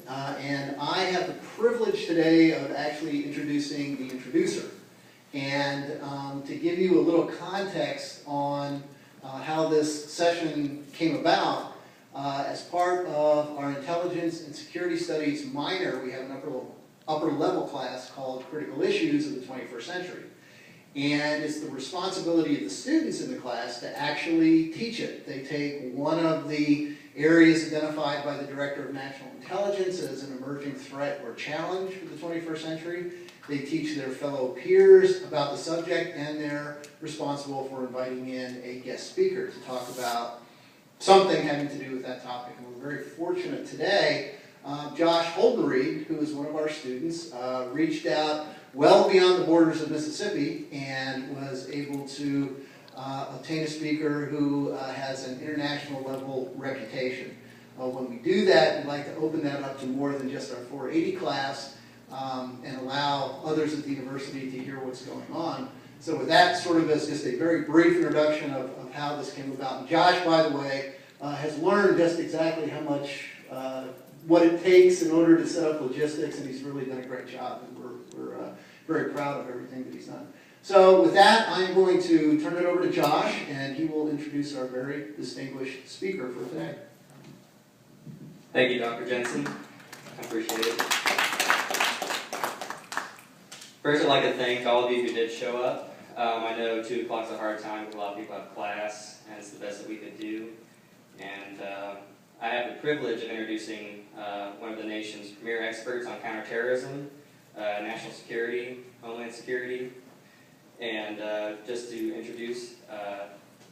and I have the privilege today of actually introducing the introducer. And to give you a little context on how this session came about, as part of our Intelligence and Security Studies minor, we have an upper level class called Critical Issues of the 21st Century. And it's the responsibility of the students in the class to actually teach it. They take one of the areas identified by the Director of National Intelligence as an emerging threat or challenge for the 21st century. They teach their fellow peers about the subject, and they're responsible for inviting in a guest speaker to talk about something having to do with that topic. And we're very fortunate today. Josh Holdenried, who is one of our students, reached out well beyond the borders of Mississippi and was able to obtain a speaker who has an international level reputation. When we do that, we'd like to open that up to more than just our 480 class and allow others at the university to hear what's going on. So with that sort of as just a very brief introduction of how this came about. And Josh, by the way, has learned just exactly how much, what it takes in order to set up logistics, and he's really done a great job, and we're very proud of everything that he's done. So with that, I'm going to turn it over to Josh, and he will introduce our very distinguished speaker for today. Thank you, Dr. Jensen. I appreciate it. First, I'd like to thank all of you who did show up. I know 2 o'clock's a hard time with a lot of people have class, and it's the best that we could do. And I have the privilege of introducing one of the nation's premier experts on counterterrorism, national security, homeland security, and just to introduce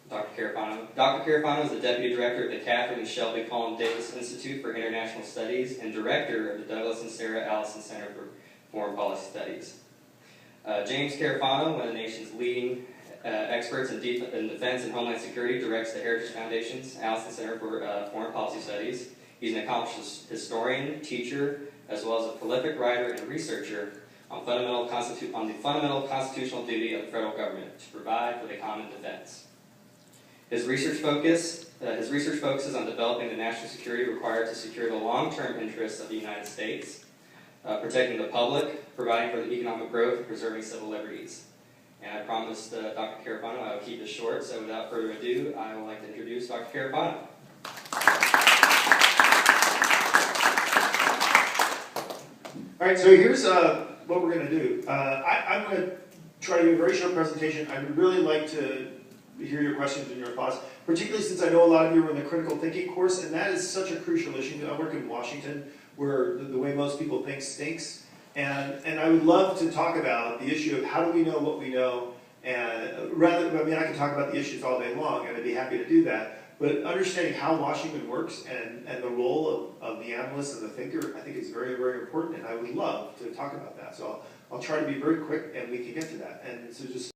Dr. Carafano. Dr. Carafano is the Deputy Director of the Catherine and Shelby Collin Davis Institute for International Studies and Director of the Douglas and Sarah Allison Center for Foreign Policy Studies. James Carafano, one of the nation's leading experts in defense and homeland security, directs the Heritage Foundation's Allison Center for Foreign Policy Studies. He's an accomplished historian, teacher, as well as a prolific writer and researcher on the fundamental constitutional duty of the federal government to provide for the common defense. His research focuses on developing the national security required to secure the long-term interests of the United States, protecting the public, providing for the economic growth, and preserving civil liberties. And I promised Dr. Carafano I would keep this short, so without further ado, I would like to introduce Dr. Carafano. All right, so here's what we're going to do. I'm going to try to do a very short presentation. I would really like to hear your questions and your thoughts, particularly since I know a lot of you are in the critical thinking course, and that is such a crucial issue. I work in Washington, where the way most people think stinks, and I would love to talk about the issue of how do we know what we know, and I can talk about the issues all day long, and I'd be happy to do that. But understanding how Washington works and the role of the analyst and the thinker, I think is very, very important, and I would love to talk about that. So I'll try to be very quick, and we can get to that. And so just